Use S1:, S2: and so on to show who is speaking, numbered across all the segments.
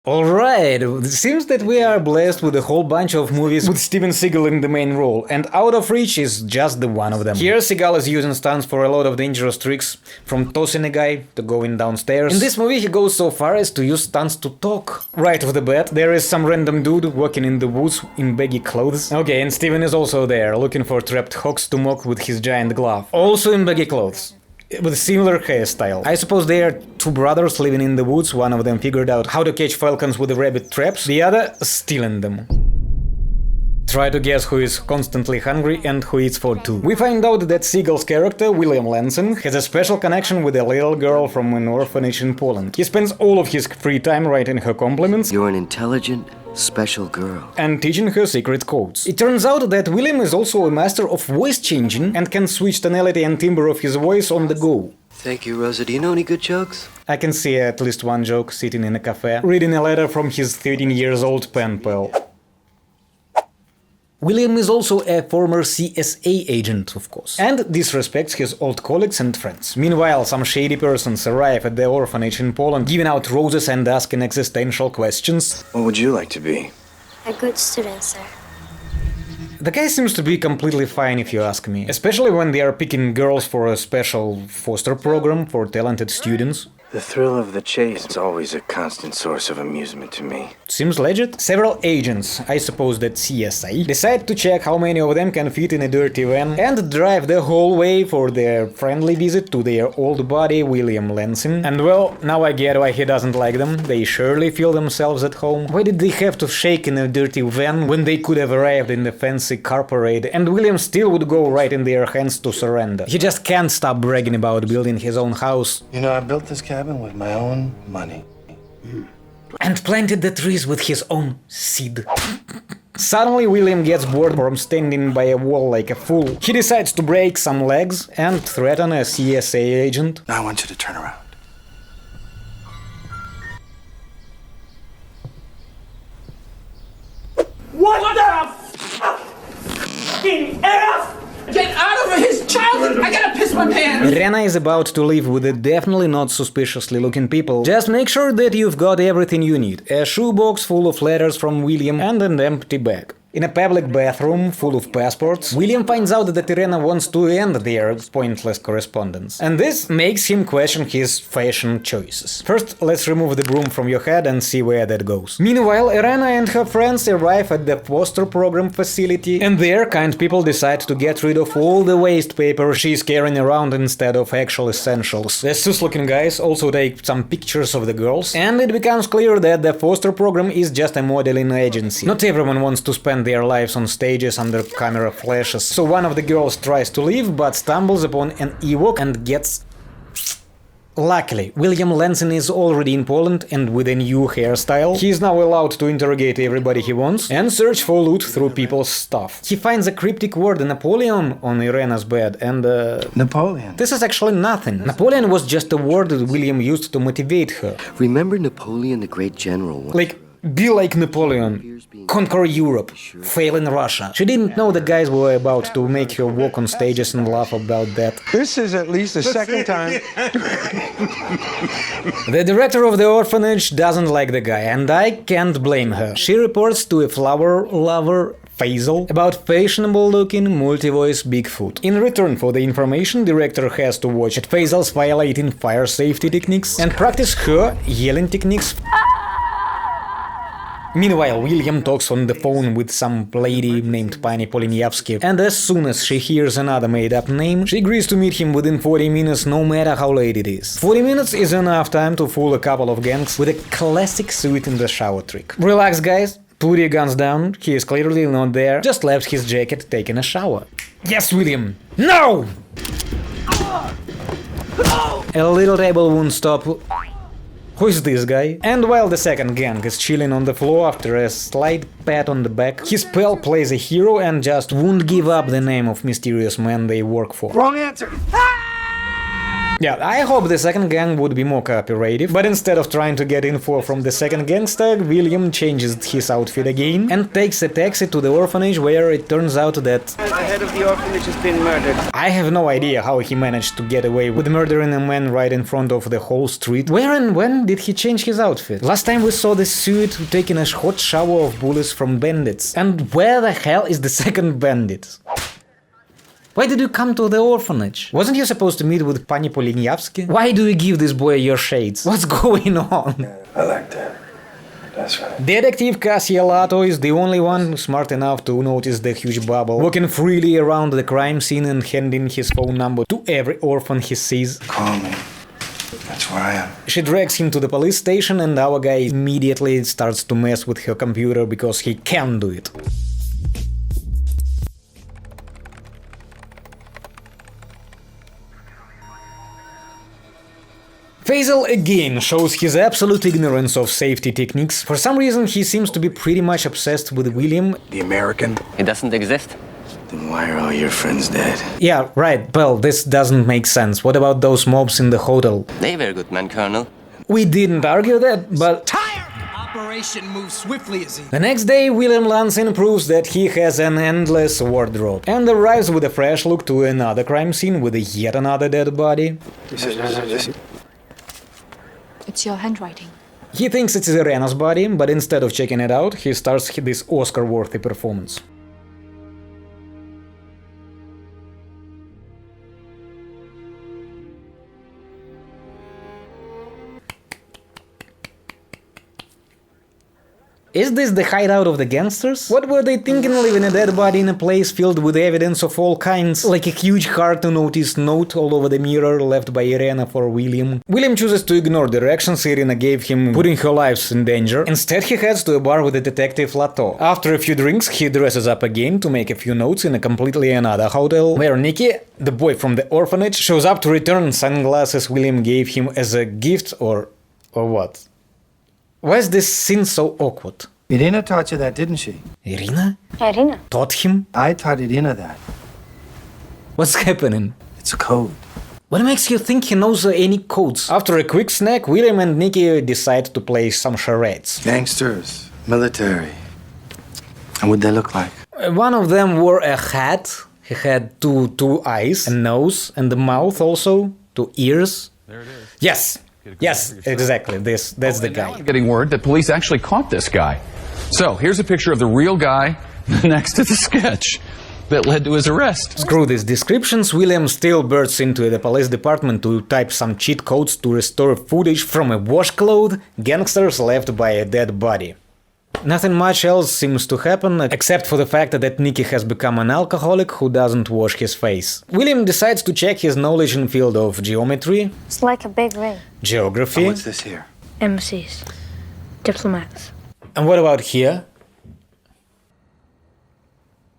S1: Alright, it seems that we are blessed with a whole bunch of movies with Steven Seagal in the main role, and Out of Reach is just the one of them. Here Seagal is using stunts for a lot of dangerous tricks, from tossing a guy to going downstairs. In this movie he goes so far as to use stunts to talk. Right off the bat, there is some random dude walking in the woods in baggy clothes. Okay, and Steven is also there, looking for trapped hawks to mock with his giant glove. Also in baggy clothes. With a similar hairstyle. I suppose they are two brothers living in the woods, one of them figured out how to catch falcons with the rabbit traps, the other stealing them. Try to guess who is constantly hungry and who eats for two. We find out that Seagal's character, William Lanson, has a special connection with a little girl from an orphanage in Poland. He spends all of his free time writing her compliments.
S2: You're an intelligent, special girl.
S1: And teaching her secret codes. It turns out that William is also a master of voice changing and can switch tonality and timbre of his voice on the go.
S2: Thank you, Rosa. Do you know any good jokes?
S1: I can see at least one joke sitting in a cafe, reading a letter from his 13-year-old pen pal. William is also a former CSA agent, of course, and disrespects his old colleagues and friends. Meanwhile, some shady persons arrive at the orphanage in Poland, giving out roses and asking existential questions.
S3: What would you like to be?
S4: A good student, sir.
S1: The guy seems to be completely fine if you ask me, especially when they are picking girls for a special foster program for talented students.
S3: The thrill of the chase is always a constant source of amusement to me.
S1: Seems legit. Several agents, I suppose that CSI, decide to check how many of them can fit in a dirty van and drive the whole way for their friendly visit to their old buddy William Lanson. And well, now I get why he doesn't like them. They surely feel themselves at home. Why did they have to shake in a dirty van when they could have arrived in the fancy car parade and William still would go right in their hands to surrender? He just can't stop bragging about building his own house.
S3: You know, I built this cabin with my own money.
S1: And planted the trees with his own seed. Suddenly William gets bored from standing by a wall like a fool. He decides to break some legs and threaten a CSA agent.
S3: Now I want you to turn around.
S5: What the f***ing F? Get out of his childhood! I gotta piss my pants!
S1: Rena is about to leave with a definitely not suspiciously looking people. Just make sure that you've got everything you need. A shoebox full of letters from William and an empty bag. In a public bathroom full of passports, William finds out that Irena wants to end their pointless correspondence. And this makes him question his fashion choices. First, let's remove the broom from your head and see where that goes. Meanwhile, Irena and her friends arrive at the foster program facility, and there kind people decide to get rid of all the waste paper she's carrying around instead of actual essentials. The sus-looking guys also take some pictures of the girls, and it becomes clear that the foster program is just a modeling agency. Not everyone wants to spend their lives on stages under camera flashes. So one of the girls tries to leave, but stumbles upon an Ewok and gets... Luckily, William Lanson is already in Poland and with a new hairstyle. He is now allowed to interrogate everybody he wants and search for loot through people's stuff. He finds a cryptic word Napoleon on Irena's bed and
S3: Napoleon.
S1: this is actually nothing. Napoleon was just a word that William used to motivate her.
S2: Remember Napoleon the Great General?
S1: Like, be like Napoleon, conquer Europe, fail in Russia. She didn't know the guys were about to make her walk on stages and laugh about that.
S6: This is at least the second time.
S1: The director of the orphanage doesn't like the guy, and I can't blame her. She reports to a flower lover, Faisal, about fashionable-looking, multi-voice Bigfoot. In return for the information, director has to watch at Faisal's violating fire safety techniques and practice her yelling techniques. Meanwhile, William talks on the phone with some lady named Pani Polinievsky, and as soon as she hears another made-up name, she agrees to meet him within 40 minutes no matter how late it is. 40 minutes is enough time to fool a couple of gangs with a classic suit in the shower trick. Relax, guys, put your guns down, he is clearly not there, just left his jacket taking a shower. Yes, William! No! A little table won't stop... Who is this guy? And while the second gang is chilling on the floor after a slight pat on the back, his pal plays a hero and just won't give up the name of mysterious man they work for.
S6: Wrong answer.
S1: Yeah, I hope the second gang would be more cooperative, but instead of trying to get info from the second gangster, William changes his outfit again and takes a taxi to the orphanage, where it turns out that
S7: The head of the orphanage has been murdered.
S1: I have no idea how he managed to get away with murdering a man right in front of the whole street. Where and when did he change his outfit? Last time we saw the suit taking a hot shower of bullets from bandits. And where the hell is the second bandit? Why did you come to the orphanage? Wasn't you supposed to meet with Pani Polinyavsky? Why do you give this boy your shades? What's going on?
S3: I like that. That's right.
S1: Detective Casielato is the only one smart enough to notice the huge bubble, walking freely around the crime scene and handing his phone number to every orphan he sees.
S3: Call me. That's where I am.
S1: She drags him to the police station, and our guy immediately starts to mess with her computer because he can do it. Faisal again shows his absolute ignorance of safety techniques. For some reason, he seems to be pretty much obsessed with William.
S3: The American?
S8: It doesn't exist.
S3: Then why are all your friends dead?
S1: Yeah, right, well, this doesn't make sense. What about those mobs in the hotel?
S8: They were good men, Colonel.
S1: We didn't argue that, but...
S9: Operation moves swiftly as he...
S1: The next day, William Lansing proves that he has an endless wardrobe and arrives with a fresh look to another crime scene with yet another dead body.
S10: It's your handwriting.
S1: He thinks it's Irena's body, but instead of checking it out, he starts this Oscar-worthy performance. Is this the hideout of the gangsters? What were they thinking leaving a dead body in a place filled with evidence of all kinds, like a huge hard-to-notice note all over the mirror left by Irena for William? William chooses to ignore directions Irena gave him, putting her lives in danger. Instead, he heads to a bar with the detective Lato. After a few drinks, he dresses up again to make a few notes in a completely another hotel, where Nicky, the boy from the orphanage, shows up to return sunglasses William gave him as a gift, or what? Why is this scene so awkward?
S6: Irina taught you that, didn't she?
S1: Irina?
S4: Irina.
S1: Taught him?
S6: I taught Irina that.
S1: What's happening?
S6: It's a code.
S1: What makes you think he knows any codes? After a quick snack, William and Nicky decide to play some charades.
S3: Gangsters, military. And what'd they look like?
S1: One of them wore a hat. He had two eyes, a nose, and a mouth also, 2 ears. There it is. Yes, exactly. That's the guy.
S11: I'm getting word that police actually caught this guy. So here's a picture of the real guy next to the sketch that led to his arrest.
S1: Screw these descriptions, William still bursts into the police department to type some cheat codes to restore footage from a washcloth gangsters left by a dead body. Nothing much else seems to happen, except for the fact that Nicky has become an alcoholic who doesn't wash his face. William decides to check his knowledge in field of geometry,
S4: It's like a big ring.
S1: geography,
S3: What's this here?
S4: Embassies. Diplomats.
S1: and what about here?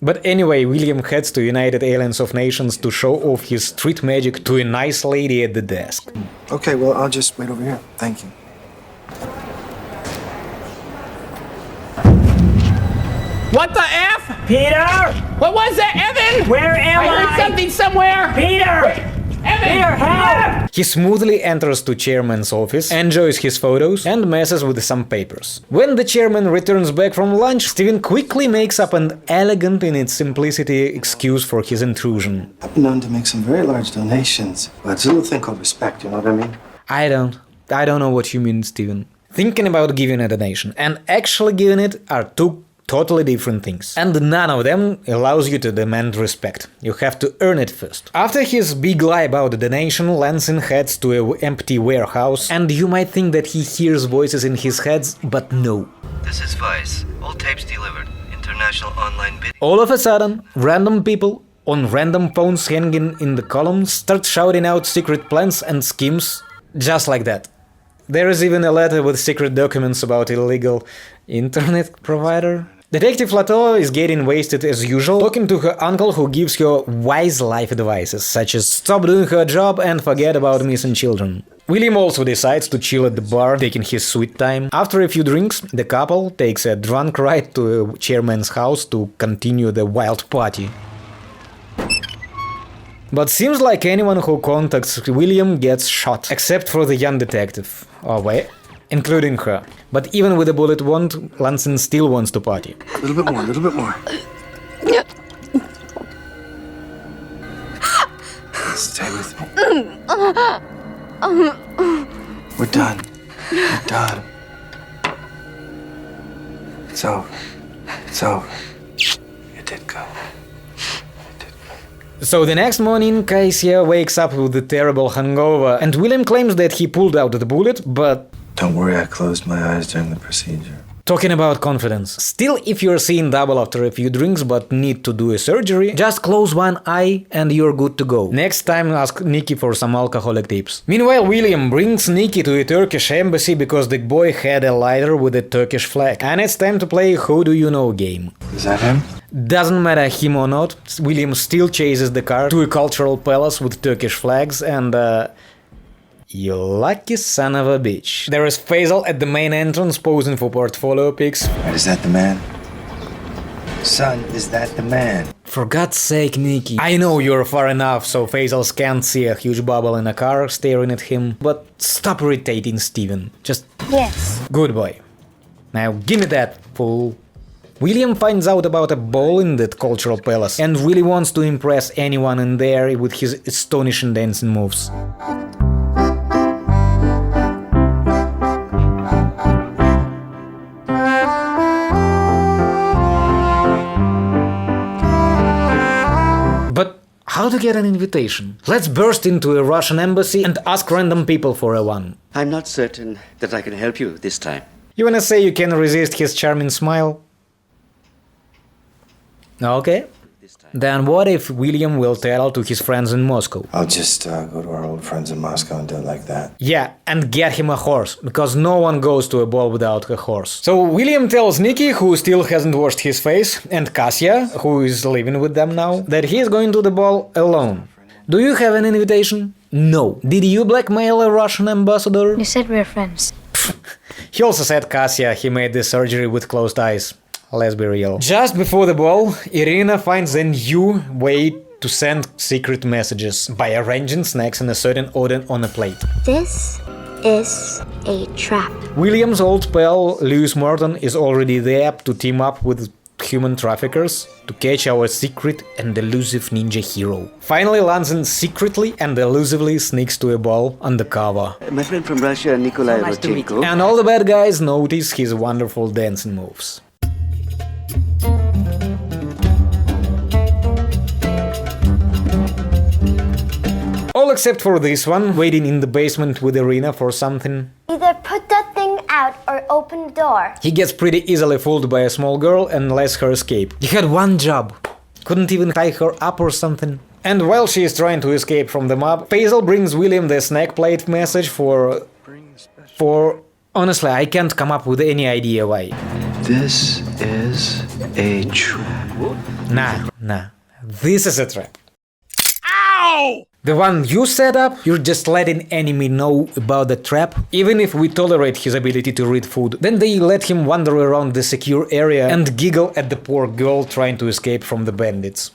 S1: But anyway, William heads to United Alliance of Nations to show off his street magic to a nice lady at the desk.
S6: Okay, well, I'll just wait over here. Thank you.
S5: What the F? Peter! What was that, Evan? Where am I? Heard something somewhere. Peter! Evan! Peter, help!
S1: He smoothly enters to chairman's office, enjoys his photos, and messes with some papers. When the chairman returns back from lunch, Steven quickly makes up an elegant in its simplicity excuse for his intrusion.
S6: I've been known to make some very large donations, but it's a little thing called respect, you know what I mean?
S1: I don't know what you mean, Steven. Thinking about giving a donation and actually giving it are two totally different things. And none of them allows you to demand respect. You have to earn it first. After his big lie about the donation, Lansing heads to an empty warehouse, and you might think that he hears voices in his head, but no.
S2: This is Vice. All tapes delivered. International online bid.
S1: All of a sudden, random people on random phones hanging in the columns start shouting out secret plans and schemes just like that. There is even a letter with secret documents about illegal internet provider. Detective Lato is getting wasted as usual, talking to her uncle who gives her wise life advices, such as stop doing her job and forget about missing children. William also decides to chill at the bar, taking his sweet time. After a few drinks, the couple takes a drunk ride to a chairman's house to continue the wild party. But seems like anyone who contacts William gets shot, except for the young detective. Oh wait, including her. But even with a bullet wound, Lanson still wants to party.
S6: A little bit more, a little bit more. Stay with me. We're done. We're done. It's over. It's over. You did good.
S1: So the next morning, Cassia wakes up with a terrible hangover, and William claims that he pulled out the bullet, but...
S6: Don't worry, I closed my eyes during the procedure.
S1: Talking about confidence. Still, if you're seeing double after a few drinks but need to do a surgery, just close one eye and you're good to go. Next time ask Nikki for some alcoholic tips. Meanwhile, William brings Nikki to a Turkish embassy because the boy had a lighter with a Turkish flag. And it's time to play Who Do You Know game.
S6: Is that him?
S1: Doesn't matter him or not, William still chases the car to a cultural palace with Turkish flags and you lucky son of a bitch. There is Faisal at the main entrance posing for portfolio pics.
S6: Is that the man? Son, is that the man?
S1: For God's sake, Nikki. I know you're far enough so Faisal can't see a huge bubble in a car staring at him, but stop irritating Steven. Just...
S4: Yes.
S1: Good boy. Now give me that, fool. William finds out about a ball in that cultural palace and really wants to impress anyone in there with his astonishing dancing moves. But how to get an invitation? Let's burst into a Russian embassy and ask random people for a one.
S12: I'm not certain that I can help you this time.
S1: You wanna say you can resist his charming smile? Okay. Then what if William will tell to his friends in Moscow?
S6: I'll just go to our old friends in Moscow and do it like that.
S1: Yeah, and get him a horse, because no one goes to a ball without a horse. So William tells Nikki, who still hasn't washed his face, and Cassia, who is living with them now, that he is going to the ball alone. Do you have an invitation? No. Did you blackmail a Russian ambassador?
S4: You said we're friends.
S1: He also said Cassia he made the surgery with closed eyes. Let's be real. Just before the ball, Irina finds a new way to send secret messages by arranging snacks in a certain order on a plate.
S4: This is a trap.
S1: William's old pal, Lewis Morton, is already there to team up with human traffickers to catch our secret and elusive ninja hero. Finally, Lanson secretly and elusively sneaks to a ball undercover.
S12: My friend from Russia, Nikolai Rodchenko.
S1: And all the bad guys notice his wonderful dancing moves. All except for this one, waiting in the basement with Irina for something.
S4: Either put that thing out or open the door.
S1: He gets pretty easily fooled by a small girl and lets her escape. He had one job. Couldn't even tie her up or something. And while she is trying to escape from the mob, Faisal brings William the snack plate message for... Honestly, I can't come up with any idea why.
S6: This is a trap.
S1: Nah. This is a trap. Ow! The one you set up, you're just letting enemy know about the trap. Even if we tolerate his ability to read food, then they let him wander around the secure area and giggle at the poor girl trying to escape from the bandits.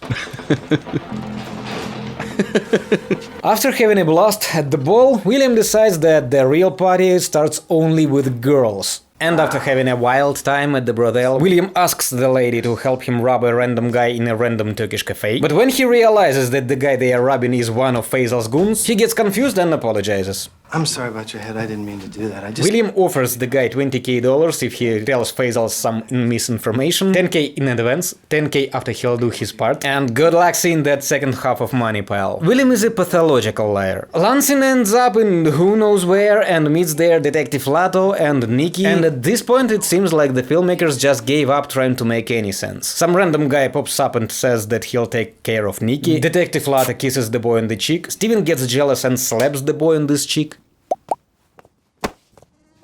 S1: After having a blast at the ball, William decides that the real party starts only with girls. And after having a wild time at the brothel, William asks the lady to help him rob a random guy in a random Turkish cafe. But when he realizes that the guy they are robbing is one of Faisal's goons, he gets confused and apologizes.
S6: I'm sorry about your head, I didn't mean to do that.
S1: William offers the guy $20,000 if he tells Faisal some misinformation, $10K in advance, $10K after he'll do his part, and good luck seeing that second half of money pile. William is a pathological liar. Lanson ends up in who knows where and meets there Detective Lato and Nikki, and at this point it seems like the filmmakers just gave up trying to make any sense. Some random guy pops up and says that he'll take care of Nikki, Detective Lato kisses the boy on the cheek, Steven gets jealous and slaps the boy on this cheek.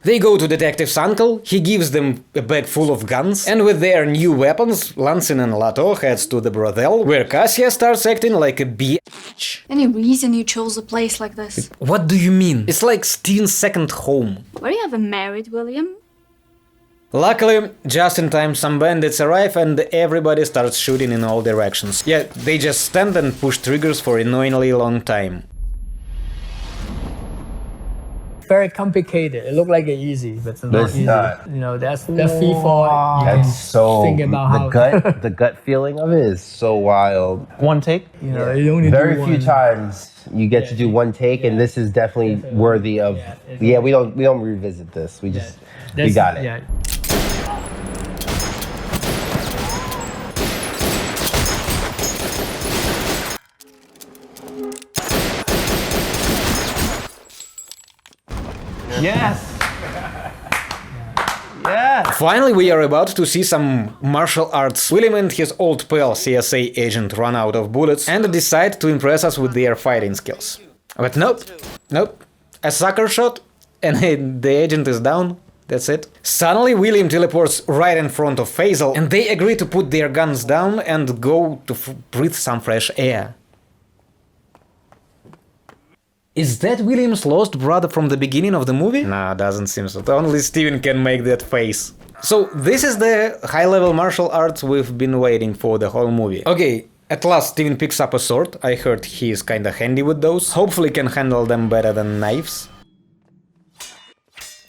S1: They go to Detective's uncle, he gives them a bag full of guns, and with their new weapons, Lanson and Lato heads to the brothel, where Cassia starts acting like a bitch.
S10: Any reason you chose a place like this?
S1: What do you mean? It's like Steven's second home.
S10: Were you ever married, William?
S1: Luckily, just in time, some bandits arrive and everybody starts shooting in all directions. Yeah, they just stand and push triggers for an annoyingly long time.
S5: Very complicated. It looked like it's easy, but it's not easy. You know, that's the FIFA.
S13: That's so.
S5: Think about how
S13: the gut feeling of it is so wild. One take.
S5: You know, you only
S13: Very
S5: do
S13: few
S5: one.
S13: times you get to do one take, and this is definitely worthy of. Yeah, we don't revisit this. We just we got it.
S5: Yeah. Yes. Yeah.
S1: Finally, we are about to see some martial arts. William and his old pal, CSA agent, run out of bullets and decide to impress us with their fighting skills. But nope. A sucker shot and the agent is down. That's it. Suddenly, William teleports right in front of Faisal and they agree to put their guns down and go to breathe some fresh air. Is that William's lost brother from the beginning of the movie? Nah, doesn't seem so. Only Steven can make that face. So, this is the high-level martial arts we've been waiting for the whole movie. Okay, at last Steven picks up a sword. I heard he is kinda handy with those. Hopefully can handle them better than knives.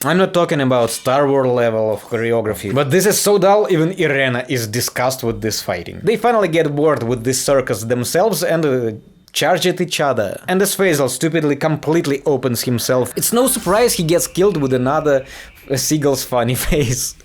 S1: I'm not talking about Star Wars level of choreography, but this is so dull, even Irena is disgusted with this fighting. They finally get bored with this circus themselves and charge at each other. And as Faisal stupidly completely opens himself, it's no surprise he gets killed with another seagull's funny face.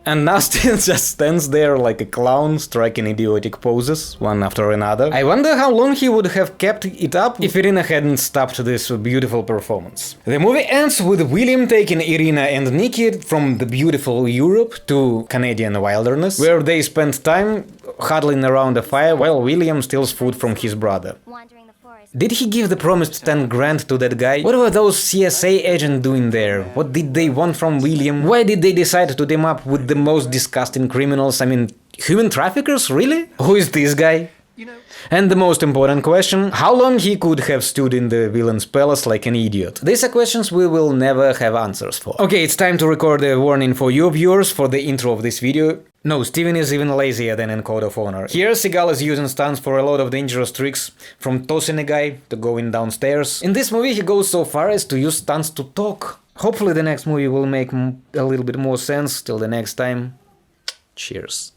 S1: And now Steven just stands there like a clown, striking idiotic poses, one after another. I wonder how long he would have kept it up if Irina hadn't stopped this beautiful performance. The movie ends with William taking Irina and Nikki from the beautiful Europe to Canadian wilderness, where they spend time huddling around a fire while William steals food from his brother. Did he give the promised 10 grand to that guy? What were those CSA agents doing there? What did they want from William? Why did they decide to team up with the most disgusting criminals? I mean, human traffickers, really? Who is this guy? And the most important question, how long he could have stood in the villain's palace like an idiot? These are questions we will never have answers for. Okay, it's time to record a warning for you viewers for the intro of this video. No, Steven is even lazier than in Code of Honor. Here, Seagal is using stunts for a lot of dangerous tricks, from tossing a guy to going downstairs. In this movie, he goes so far as to use stunts to talk. Hopefully the next movie will make a little bit more sense. Till the next time, cheers.